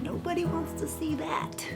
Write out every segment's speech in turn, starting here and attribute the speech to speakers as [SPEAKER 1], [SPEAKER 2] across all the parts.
[SPEAKER 1] Nobody wants to see that.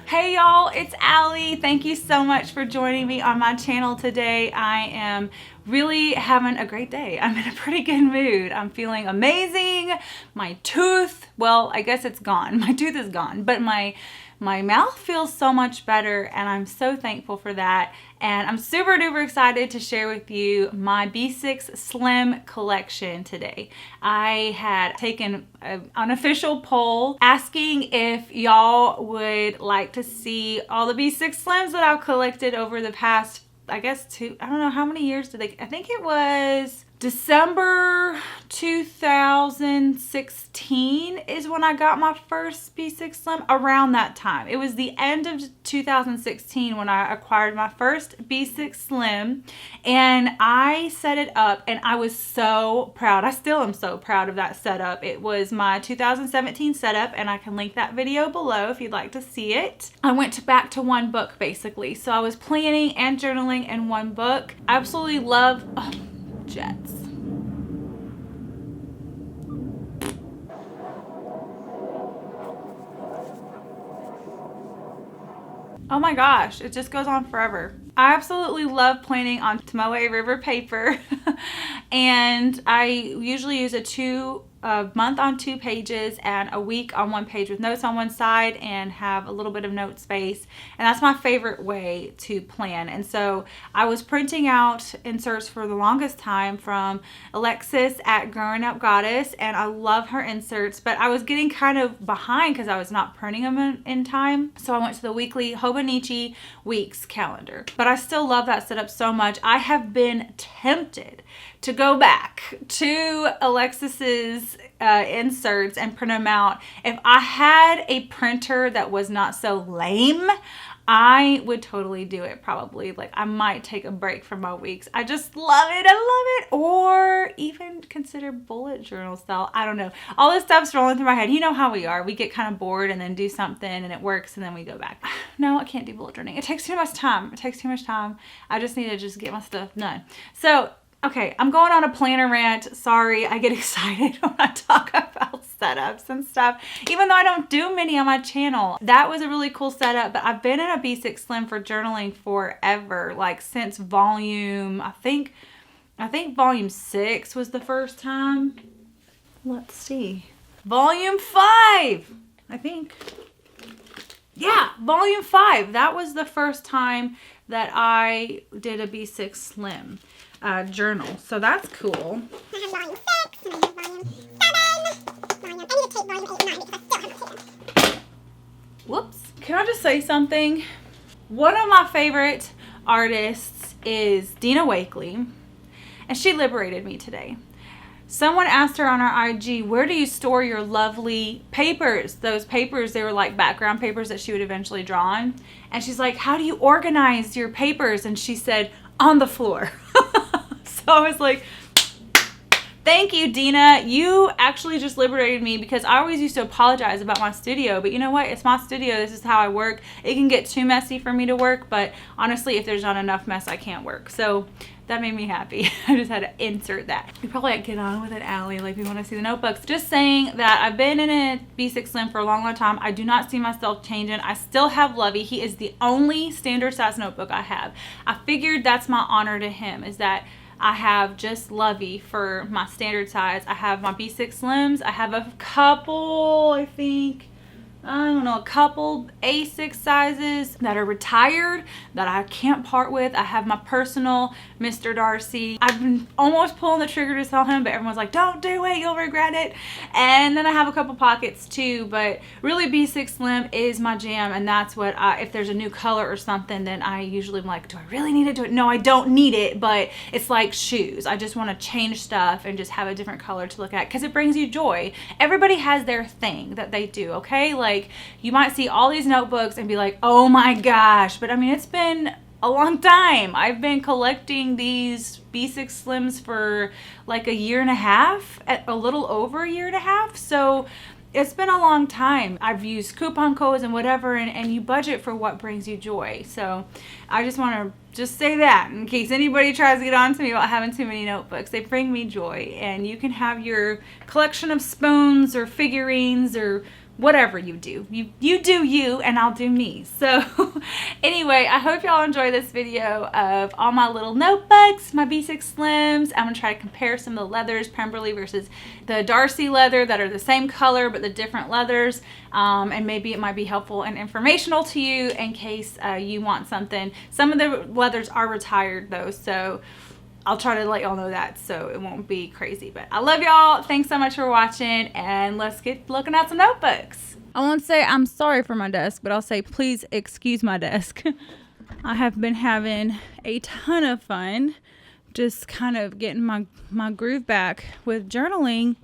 [SPEAKER 2] Hey y'all, it's Allie. Thank you so much for joining me on my channel today. I am really having a great day. I'm in a pretty good mood. I'm feeling amazing. My tooth, well, I guess it's gone. My tooth is gone, but my mouth feels so much better, and I'm so thankful for that. And I'm super duper excited to share with you my B6 Slim collection today. I had taken an unofficial poll asking if y'all would like to see all the B6 Slims that I've collected over the past, I guess, I don't know how many years did they, I think it was December 2016 is when I got my first B6 Slim, around that time. It was the end of 2016 when I acquired my first B6 Slim, and I set it up and I was so proud. I still am so proud of that setup. It was my 2017 setup, and I can link that video below if you'd like to see it. I went back to one book basically. So I was planning and journaling in one book. I absolutely love jets. Oh my gosh, it just goes on forever. I absolutely love planning on Tomoe River paper and I usually use a month on 2 pages and a week on 1 page with notes on one side and have a little bit of note space, and that's my favorite way to plan. And so I was printing out inserts for the longest time from Alexis at Growing Up Goddess, and I love her inserts, but I was getting kind of behind because I was not printing them in time. So I went to the weekly Hobonichi Weeks calendar, but I still love that setup so much. I have been tempted to go back to Alexis's inserts and print them out. If I had a printer that was not so lame, I would totally do it probably. Like, I might take a break from my weeks. I just love it. I love it. Or even consider bullet journal style. I don't know. All this stuff's rolling through my head. You know how we are. We get kind of bored and then do something and it works and then we go back. No, I can't do bullet journaling. It takes too much time. It takes too much time. I just need to just get my stuff done. So, okay, I'm going on a planner rant. Sorry, I get excited when I talk about setups and stuff, even though I don't do many on my channel. That was a really cool setup, but I've been in a B6 Slim for journaling forever, like since volume, I think volume 6 was the first time. Let's see. Volume 5, I think. Yeah, volume 5. That was the first time that I did a B6 Slim journal. So that's cool.
[SPEAKER 3] I have volume 6, and I have volume 7. I need to take volume 8 and 9 because I still haven't taken.
[SPEAKER 2] Whoops. Can I just say something? One of my favorite artists is Dina Wakley, and she liberated me today. Someone asked her on our IG, where do you store your lovely papers? Those papers, they were like background papers that she would eventually draw on. And she's like, how do you organize your papers? And she said, on the floor. So I was like, thank you, Dina. You actually just liberated me, because I always used to apologize about my studio, but you know what? It's my studio. This is how I work. It can get too messy for me to work, but honestly, if there's not enough mess, I can't work. So that made me happy. I just had to insert that. You probably like, get on with it, Allie. Like, we want to see the notebooks. Just saying that I've been in a B6 Slim for a long, long time. I do not see myself changing. I still have Lovey. He is the only standard size notebook I have. I figured that's my honor to him, is that I have just Lovey for my standard size. I have my B6 Slims. I have a couple, I think, a couple A6 sizes that are retired that I can't part with. I have my personal Mr. Darcy. I've been almost pulling the trigger to sell him, but everyone's like, don't do it, you'll regret it. And then I have a couple pockets too, but really B6 Slim is my jam, and that's what if there's a new color or something, then I usually am like, do I really need to do it? No, I don't need it, but it's like shoes. I just want to change stuff and just have a different color to look at, because it brings you joy. Everybody has their thing that they do, okay? Like, you might see all these notebooks and be like, oh my gosh, but I mean, it's been a long time. I've been collecting these B6 Slims for like a year and a half, a little over a year and a half. So it's been a long time. I've used coupon codes and whatever, and you budget for what brings you joy. So I just want to just say that in case anybody tries to get on to me about having too many notebooks. They bring me joy, and you can have your collection of spoons or figurines or whatever you do. You do you, and I'll do me. So anyway, I hope y'all enjoy this video of all my little notebooks, my B6 Slims. I'm going to try to compare some of the leathers, Pemberley versus the Darcy leather, that are the same color but the different leathers. And maybe it might be helpful and informational to you in case you want something. Some of the leathers are retired though, so I'll try to let y'all know that so it won't be crazy. But I love y'all. Thanks so much for watching, and let's get looking at some notebooks. I won't say I'm sorry for my desk, but I'll say please excuse my desk. I have been having a ton of fun just kind of getting my groove back with journaling.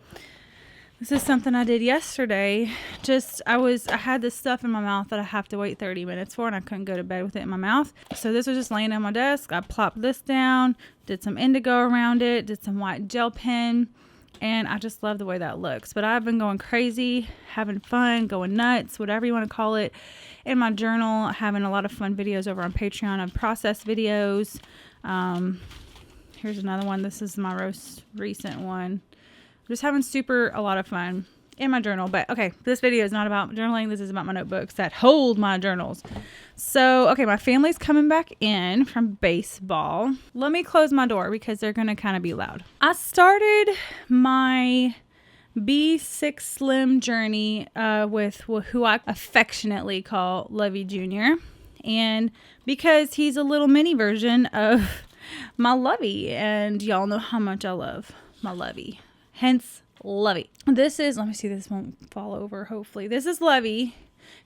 [SPEAKER 2] This is something I did yesterday. I had this stuff in my mouth that I have to wait 30 minutes for, and I couldn't go to bed with it in my mouth. So this was just laying on my desk. I plopped this down, did some indigo around it, did some white gel pen, and I just love the way that looks. But I've been going crazy, having fun, going nuts, whatever you want to call it, in my journal, having a lot of fun videos over on Patreon of process videos. Here's another one. This is my most recent one. Just having a lot of fun in my journal. But okay, this video is not about journaling. This is about my notebooks that hold my journals. So, okay, my family's coming back in from baseball. Let me close my door because they're going to kind of be loud. I started my B6 Slim journey with who I affectionately call Lovey Jr. And because he's a little mini version of my Lovey, and y'all know how much I love my Lovey. Hence, Lovey. This is, let me see, this won't fall over, hopefully. This is Lovey.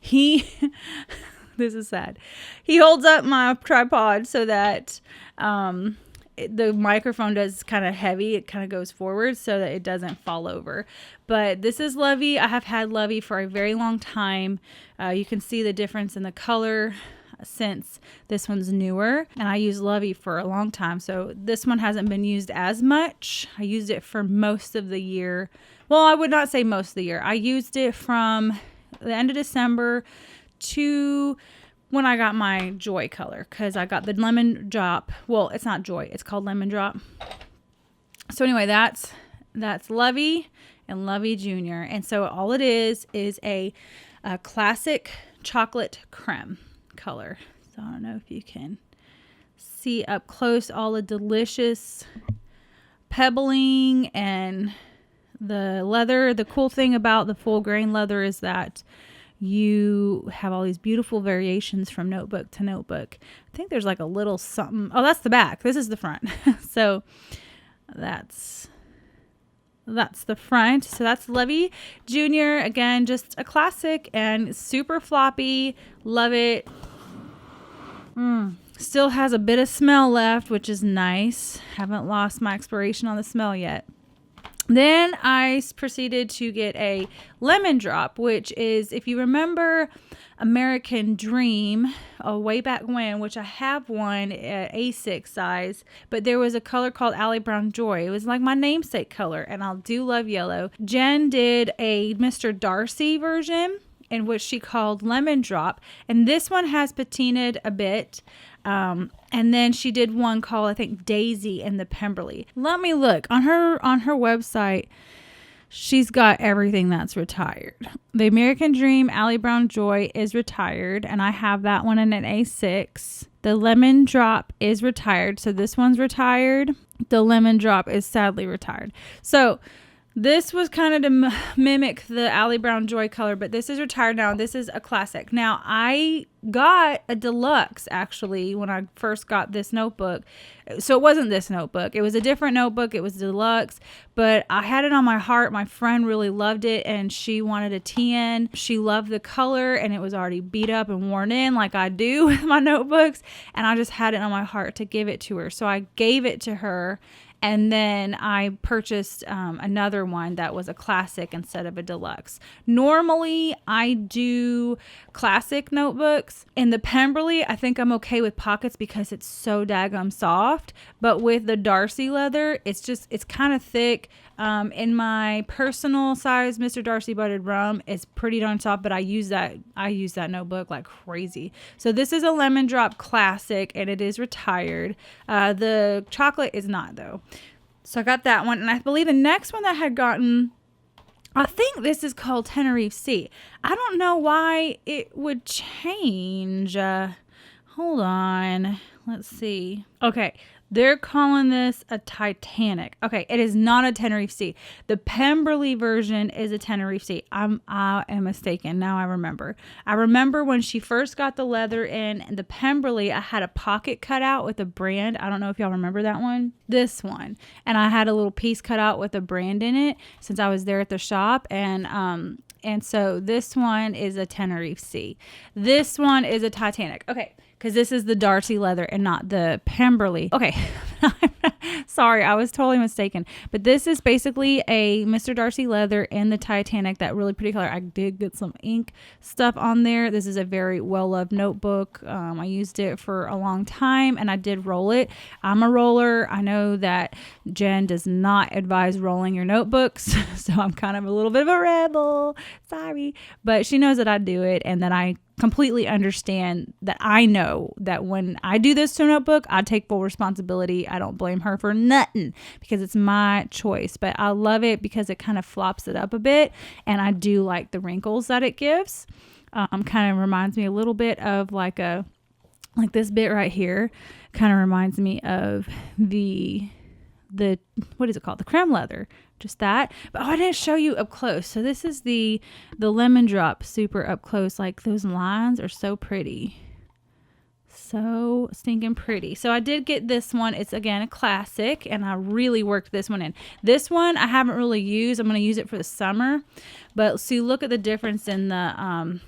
[SPEAKER 2] This is sad. He holds up my tripod so that the microphone does kind of heavy. It kind of goes forward so that it doesn't fall over. But this is Lovey. I have had Lovey for a very long time. You can see the difference in the color since this one's newer, and I used Lovey for a long time, so this one hasn't been used as much. I used it for most of the year. Well, I would not say most of the year. I used it from the end of December to when I got my Joy color, because I got the Lemon Drop. Well, it's not Joy, it's called Lemon Drop. So anyway, that's Lovey and Lovey Jr. And so all it is a classic chocolate creme color. So I don't know if you can see up close all the delicious pebbling and the leather. The cool thing about the full grain leather is that you have all these beautiful variations from notebook to notebook. I think there's like a little something. Oh, that's the back. This is the front. So that's the front. So that's Lovey Jr. Again, just a classic and super floppy. Love it. Still has a bit of smell left, which is nice. Haven't lost my expiration on the smell yet. Then I proceeded to get a Lemon Drop, which is, if you remember American Dream, way back when, which I have one at A6 size, but there was a color called Alley Brown Joy. It was like my namesake color, and I do love yellow. Jen did a Mr. Darcy version, in which she called Lemon Drop, and this one has patinaed a bit. And then she did one called, I think, Daisy in the Pemberley. Let me look on her website. She's got everything that's retired. The American Dream Alley Brown Joy is retired, and I have that one in an A6. The Lemon Drop is retired, so this one's retired. The Lemon Drop is sadly retired. So this was kind of to mimic the Alley Brown Joy color, but this is retired now. This is a classic. Now, I got a deluxe, actually, when I first got this notebook. So it wasn't this notebook. It was a different notebook. It was deluxe, but I had it on my heart. My friend really loved it, and she wanted a 10. She loved the color, and it was already beat up and worn in like I do with my notebooks, and I just had it on my heart to give it to her. So I gave it to her. And then I purchased another one that was a classic instead of a deluxe. Normally, I do classic notebooks. In the Pemberley, I think I'm okay with pockets because it's so daggum soft. But with the Darcy leather, it's kind of thick. In my personal size, Mr. Darcy Buttered Rum, it's pretty darn soft, but I use that notebook like crazy. So this is a Lemon Drop classic, and it is retired. The chocolate is not, though. So I got that one, and I believe the next one that I had gotten I think this is called Tenerife Sea. I don't know why it would change. Hold on. Let's see. Okay. They're calling this a Titanic. Okay, it is not a Tenerife Sea. The Pemberley version is a Tenerife Sea. I am mistaken. Now I remember. I remember when she first got the leather in the Pemberley, I had a pocket cut out with a brand. I don't know if y'all remember that one. This one. And I had a little piece cut out with a brand in it since I was there at the shop. And so this one is a Tenerife Sea. This one is a Titanic. Okay. Because this is the Darcy leather and not the Pemberley. Okay, sorry, I was totally mistaken. But this is basically a Mr. Darcy leather in the Titanic, that really pretty color. I did get some ink stuff on there. This is a very well-loved notebook. I used it for a long time, and I did roll it. I'm a roller. I know that Jen does not advise rolling your notebooks, so I'm kind of a little bit of a rebel. Sorry. But she knows that I do it, and that I completely understand that. I know that when I do this to a notebook, I take full responsibility. I don't blame her for nothing because it's my choice. But I love it because it kind of flops it up a bit, and I do like the wrinkles that it gives. Kind of reminds me a little bit of like this bit right here. Kind of reminds me of the what is it called? The creme leather. Just that. But I didn't show you up close. So this is the lemon drop super up close. Like, those lines are so pretty. So stinking pretty. So I did get this one. It's, again, a classic, and I really worked this one in. This one I haven't really used. I'm going to use it for the summer. But see, look at the difference in the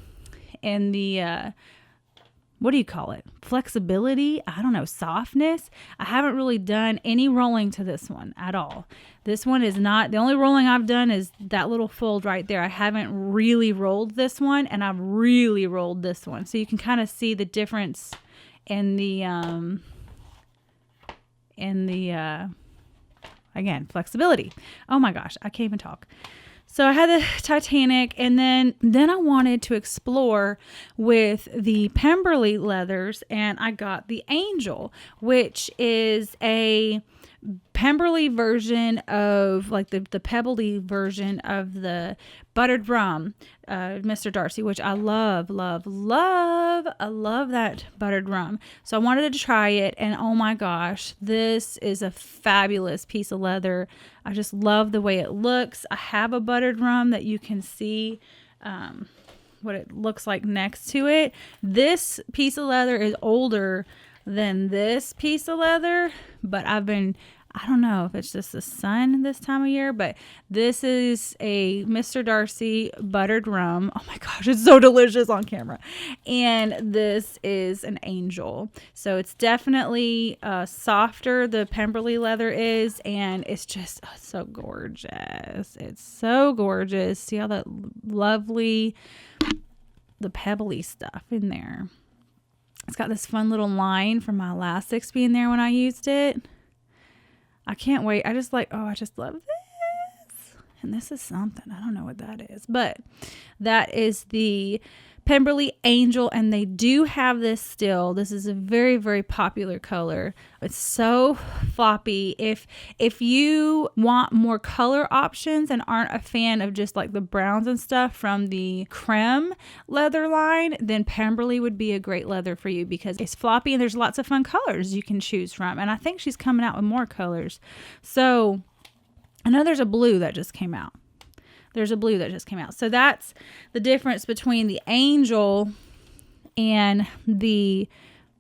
[SPEAKER 2] what do you call it? Flexibility? I don't know. Softness? I haven't really done any rolling to this one at all. This one is not, the only rolling I've done is that little fold right there. I haven't really rolled this one, and I've really rolled this one. So you can kind of see the difference in the again, flexibility. Oh my gosh, I can't even talk. So I had the Titanic, and then I wanted to explore with the Pemberley leathers, and I got the Angel, which is a Pemberley version of, like, the Pebbley version of the buttered rum, Mr. Darcy, which I love, love, love. I love that buttered rum. So I wanted to try it, and oh my gosh, this is a fabulous piece of leather. I just love the way it looks. I have a buttered rum that you can see what it looks like next to it. This piece of leather is older than this piece of leather, but I don't know if it's just the sun this time of year, but this is a Mr. Darcy buttered rum. Oh my gosh, it's so delicious on camera. And this is an Angel. So it's definitely softer, the Pemberley leather is, and it's just so gorgeous. It's so gorgeous. See all that lovely, the pebbly stuff in there. It's got this fun little line from my elastics being there when I used it. I can't wait. I just love this. And this is something. I don't know what that is. But that is the Pemberley Angel, and they do have this still. This is a very, very popular color. It's so floppy. If you want more color options and aren't a fan of just like the browns and stuff from the creme leather line, then Pemberley would be a great leather for you because it's floppy and there's lots of fun colors you can choose from. And I think she's coming out with more colors. So I know there's a blue that just came out. So that's the difference between the Angel and the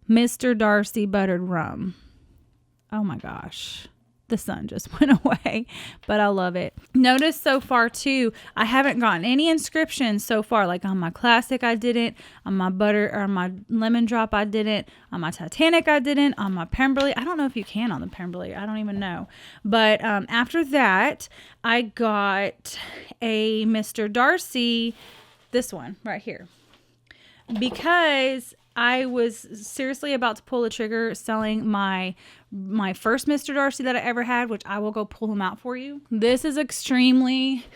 [SPEAKER 2] Mr. Darcy buttered rum. Oh my gosh. The sun just went away, but I love it. Notice so far too, I haven't gotten any inscriptions so far. Like on my classic, I didn't. On my my lemon drop, I didn't. On my Titanic, I didn't. On my Pemberley, I don't know if you can on the Pemberley. I don't even know. But after that, I got a Mr. Darcy, this one right here, because I was seriously about to pull the trigger selling my first Mr. Darcy that I ever had, which I will go pull him out for you. This is extremely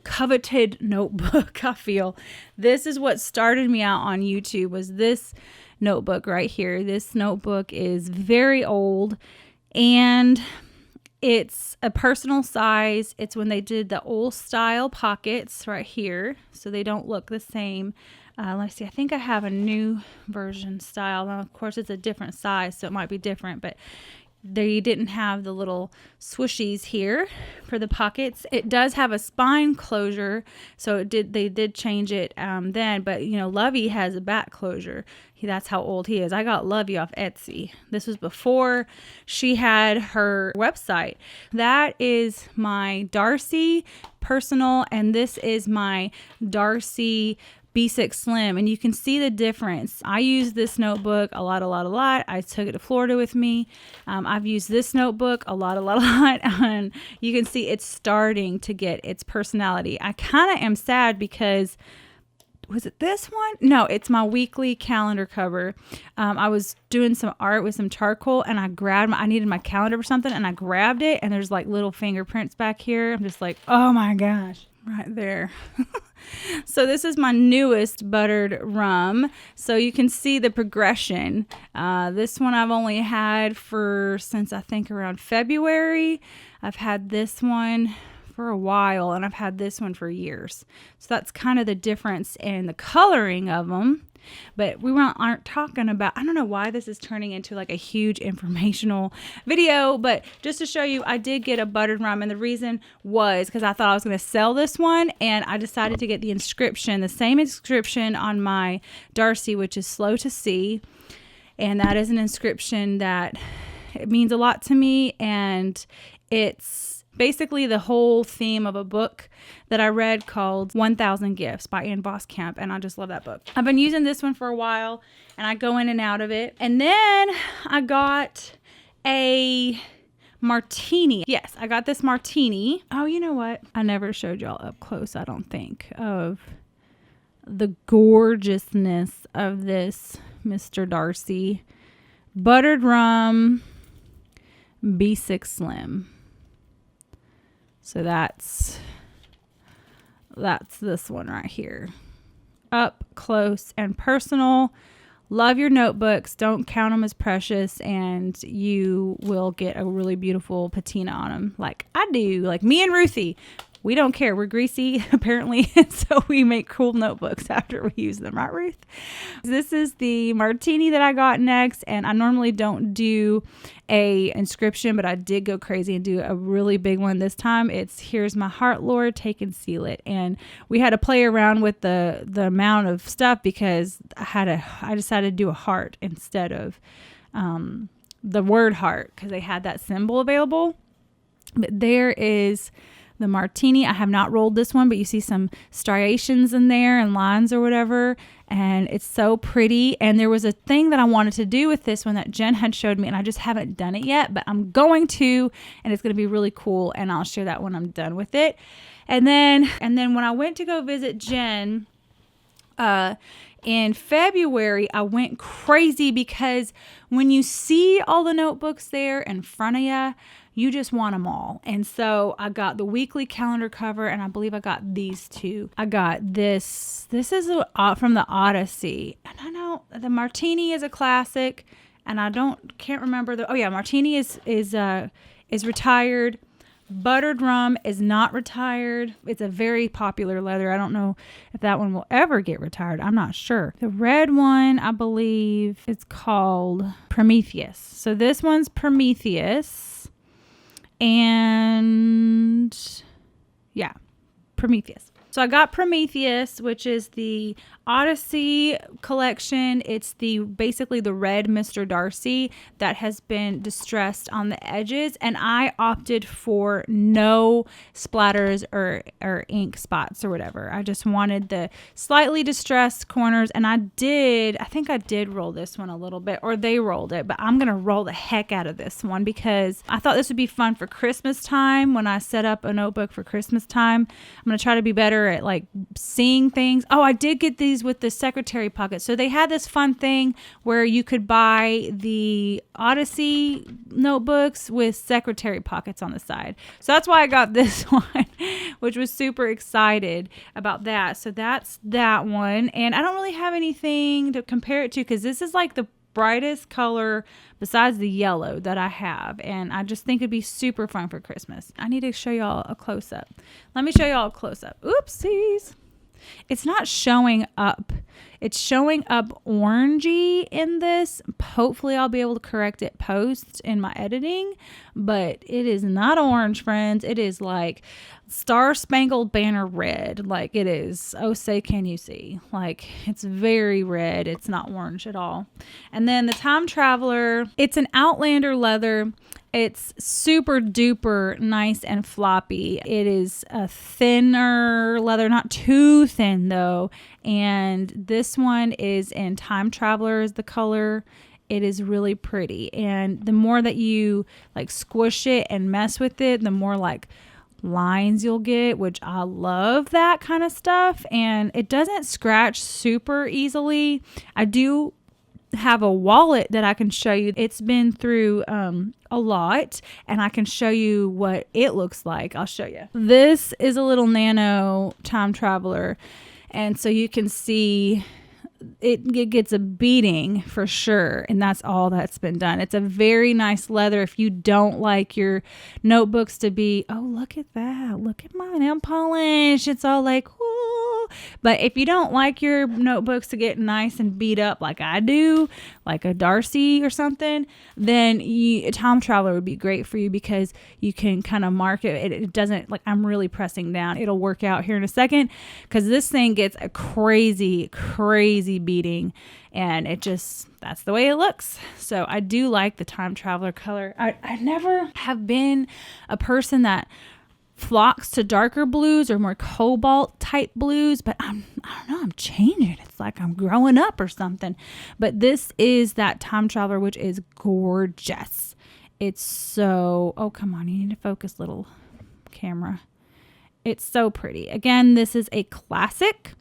[SPEAKER 2] coveted notebook, I feel. This is what started me out on YouTube, was this notebook right here. This notebook is very old, and It's a personal size. It's when they did the old style pockets right here, so they don't look the same. Let's see, I think I have a new version style. Now, of course, it's a different size, so it might be different, but they didn't have the little swooshies here for the pockets. It does have a spine closure, so they did change it then, but you know, Lovey has a back closure. That's how old he is. I got Lovey off Etsy. This was before she had her website. That is my Darcy personal, and this is my Darcy B6 Slim, and you can see the difference. I use this notebook a lot. I took it to Florida with me. I've used this notebook a lot, and you can see it's starting to get its personality. I kind of am sad because, was it this one? No, it's my weekly calendar cover. I was doing some art with some charcoal, and I needed my calendar for something, and I grabbed it, and there's like little fingerprints back here. I'm just like, oh my gosh, right there. So this is my newest buttered rum. So you can see the progression. This one I've only had since I think around February. I've had this one for a while, and I've had this one for years. So that's kind of the difference in the coloring of them. But we aren't talking about, I don't know why this is turning into like a huge informational video, but just to show you, I did get a buttered rum, and the reason was because I thought I was going to sell this one, and I decided to get the same inscription on my Darcy, which is Slow to See, and that is an inscription that it means a lot to me, and it's basically the whole theme of a book that I read called 1000 Gifts by Ann Voskamp, and I just love that book. I've been using this one for a while, and I go in and out of it. And then I got a Martini. Yes, I got this Martini. Oh, you know what? I never showed y'all up close, I don't think, of the gorgeousness of this Mr. Darcy buttered rum B6 Slim. So that's this one right here. Up close and personal. Love your notebooks. Don't count them as precious, and you will get a really beautiful patina on them. Like I do. Like me and Ruthie. We don't care. We're greasy, apparently, and so we make cool notebooks after we use them. Right, Ruth? This is the Martini that I got next, and I normally don't do a inscription, but I did go crazy and do a really big one this time. It's "Here's my heart, Lord, take and seal it." And we had to play around with the amount of stuff because I decided to do a heart instead of the word heart because they had that symbol available. But there is the Martini. I have not rolled this one, but you see some striations in there and lines or whatever, and it's so pretty. And there was a thing that I wanted to do with this one that Jen had showed me, and I just haven't done it yet, but I'm going to, and it's going to be really cool, and I'll share that when I'm done with it. And then when I went to go visit Jen in February, I went crazy because when you see all the notebooks there in front of you, you just want them all. And so I got the weekly calendar cover, and I believe I got these two. I got this. This is from the Odyssey. And I know the Martini is a classic, and can't remember Martini is retired. Buttered rum is not retired. It's a very popular leather. I don't know if that one will ever get retired. I'm not sure. The red one, I believe, is called Prometheus. So this one's Prometheus. And yeah, Prometheus. So I got Prometheus, which is the Odyssey collection. It's basically the red Mr. Darcy that has been distressed on the edges, and I opted for no splatters or ink spots or whatever. I just wanted the slightly distressed corners, and I think I did roll this one a little bit, or they rolled it, but I'm gonna roll the heck out of this one because I thought this would be fun for Christmas time. When I set up a notebook for Christmas time, I'm gonna try to be better at like seeing things. Oh, I did get these with the secretary pocket. So they had this fun thing where you could buy the Odyssey notebooks with secretary pockets on the side. So that's why I got this one, which was super excited about that. So that's that one. And I don't really have anything to compare it to because this is like the brightest color besides the yellow that I have. And I just think it'd be super fun for Christmas. I need to show y'all a close-up. Let me show y'all a close-up. Oopsies. It's not showing up. It's showing up orangey in this. Hopefully I'll be able to correct it post in my editing, but it is not orange, friends. It is like Star Spangled Banner red. Like it is. Oh, say can you see? Like it's very red. It's not orange at all. And then the Time Traveler, it's an Outlander leather. It's super duper nice and floppy. It is a thinner leather, not too thin though. And this one is in Time Traveler is the color. It is really pretty. And the more that you like squish it and mess with it, the more like lines you'll get, which I love that kind of stuff. And it doesn't scratch super easily. I do have a wallet that I can show you. It's been through a lot, and I can show you what it looks like. I'll show you. This is a little nano Time Traveler, and so you can see it gets a beating for sure, and that's all that's been done. It's a very nice leather. If you don't like your notebooks to be, oh, look at that, look at my nail polish, it's all like, ooh. But if you don't like your notebooks to get nice and beat up like I do, like a Darcy or something, then a Time Traveler would be great for you, because you can kind of mark it. It doesn't, like, I'm really pressing down. It'll work out here in a second, because this thing gets a crazy beating, and it just, that's the way it looks. So I do like the Time Traveler color. I never have been a person that flocks to darker blues or more cobalt type blues, but I don't know, I'm changing. It's like I'm growing up or something. But this is that Time Traveler, which is gorgeous. It's so, oh, come on, you need to focus, little camera. It's so pretty. Again, this is a classic.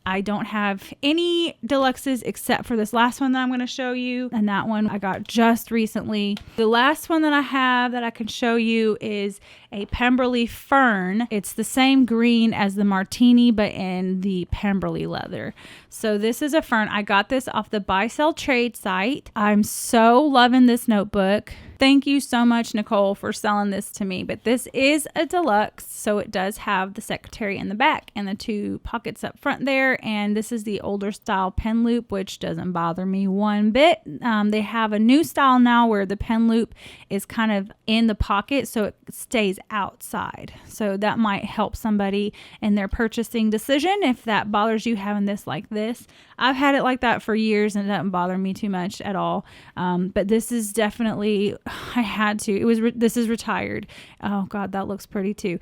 [SPEAKER 2] I don't have any deluxes except for this last one that I'm going to show you. And that one I got just recently. The last one that I have that I can show you is a Pemberley Fern. It's the same green as the Martini, but in the Pemberley leather. So this is a Fern. I got this off the buy sell trade site. I'm so loving this notebook. Thank you so much, Nicole, for selling this to me. But this is a deluxe, so it does have the secretary in the back and the 2 pockets up front there. And this is the older style pen loop, which doesn't bother me one bit. They have a new style now where the pen loop is kind of in the pocket, so it stays outside. So that might help somebody in their purchasing decision if that bothers you, having this like this. I've had it like that for years, and it doesn't bother me too much at all. But this is definitely, I had to. This is retired. Oh God, that looks pretty too.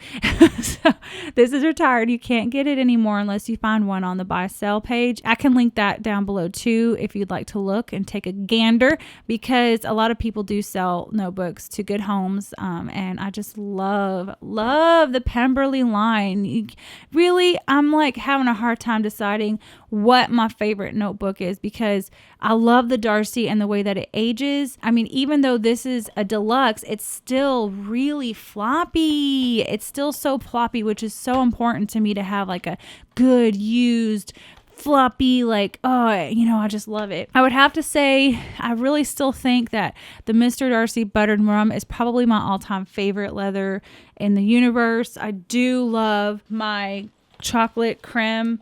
[SPEAKER 2] So this is retired. You can't get it anymore unless you find one on the buy sell page. I can link that down below too if you'd like to look and take a gander, because a lot of people do sell notebooks to good homes, and I just love the Pemberley line. Really, I'm like having a hard time deciding what my favorite notebook is, because I love the Darcy and the way that it ages. I mean, even though this is a deluxe, it's still really floppy. It's still so floppy, which is so important to me to have like a good used floppy, like, oh, I just love it. I would have to say, I really still think that the Mr. Darcy Buttered Rum is probably my all-time favorite leather in the universe. I do love my chocolate creme.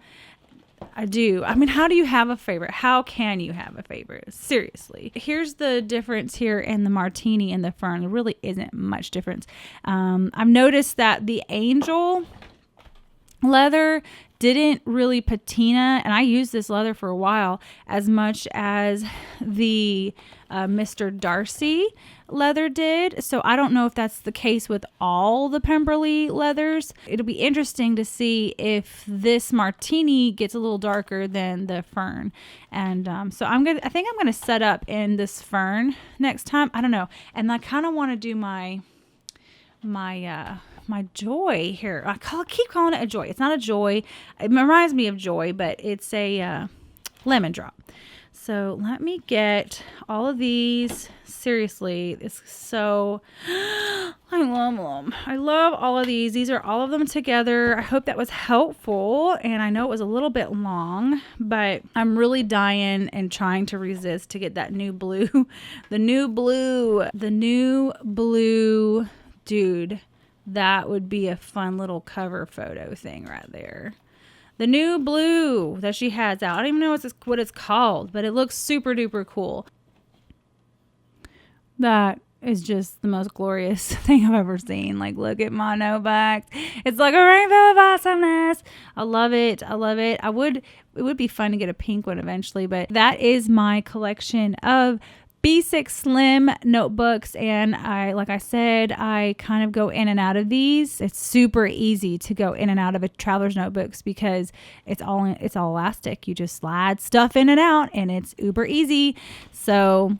[SPEAKER 2] I do. I mean, how do you have a favorite? How can you have a favorite? Seriously. Here's the difference here in the Martini and the Fern. There really isn't much difference. I've noticed that the Angel leather didn't really patina, and I used this leather for a while, as much as the Mr. Darcy leather did. So I don't know if that's the case with all the Pemberley leathers. It'll be interesting to see if this Martini gets a little darker than the Fern. And so I think I'm gonna set up in this Fern next time. I don't know. And I kind of want to do my Joy here. I keep calling it a Joy. It's not a Joy. It reminds me of Joy, but it's a lemon drop. So let me get all of these. Seriously, it's so, I love them. I love all of these. These are all of them together. I hope that was helpful. And I know it was a little bit long, but I'm really dying and trying to resist to get that new blue. The new blue dude. That would be a fun little cover photo thing right there. The new blue that she has out. I don't even know what it's called, but it looks super duper cool. That is just the most glorious thing I've ever seen. Like, look at my notebook. It's like a rainbow of awesomeness. I love it. I love it. It would be fun to get a pink one eventually, but that is my collection of B6 Slim notebooks, and like I said, I kind of go in and out of these. It's super easy to go in and out of a traveler's notebooks because it's all elastic. You just slide stuff in and out, and it's uber easy. So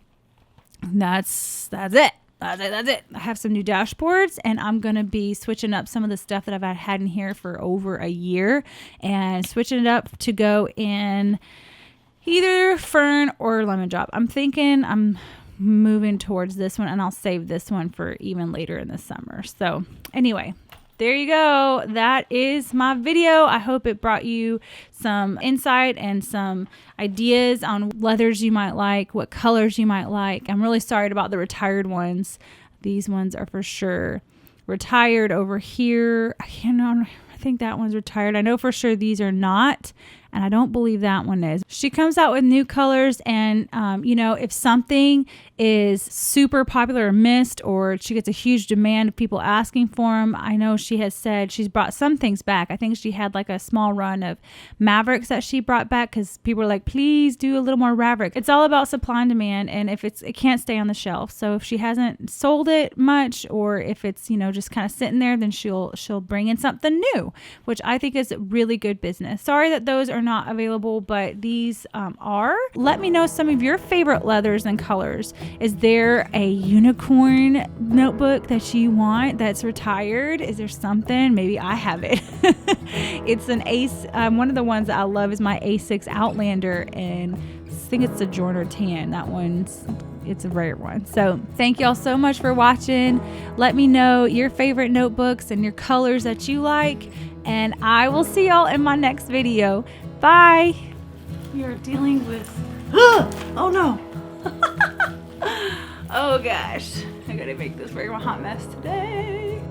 [SPEAKER 2] that's it. That's it. I have some new dashboards, and I'm going to be switching up some of the stuff that I've had in here for over a year and switching it up to go in either fern or lemon drop. I'm thinking I'm moving towards this one, and I'll save this one for even later in the summer. So anyway, there you go. That is my video. I hope it brought you some insight and some ideas on leathers you might like, what colors you might like. I'm really sorry about the retired ones. These ones are for sure retired over here. I think that one's retired. I know for sure these are not. And I don't believe that one is. She comes out with new colors, and if something is super popular or missed, or she gets a huge demand of people asking for them, I know she has said she's brought some things back. I think she had like a small run of Mavericks that she brought back because people were like, please do a little more Maverick. It's all about supply and demand, and if it can't stay on the shelf. So if she hasn't sold it much, or if it's just kind of sitting there, then she'll bring in something new, which I think is really good business. Sorry that those are not available, but these are. Let me know some of your favorite leathers and colors. Is there a unicorn notebook that you want that's retired? Is there something? Maybe I have it. It's an Ace. One of the ones that I love is my A6 Outlander, and I think it's the Jorner Tan. That one's it's a rare one. So thank y'all so much for watching. Let me know your favorite notebooks and your colors that you like, and I will see y'all in my next video. Bye. We are dealing with oh no. Oh gosh, I gotta make this very hot mess today.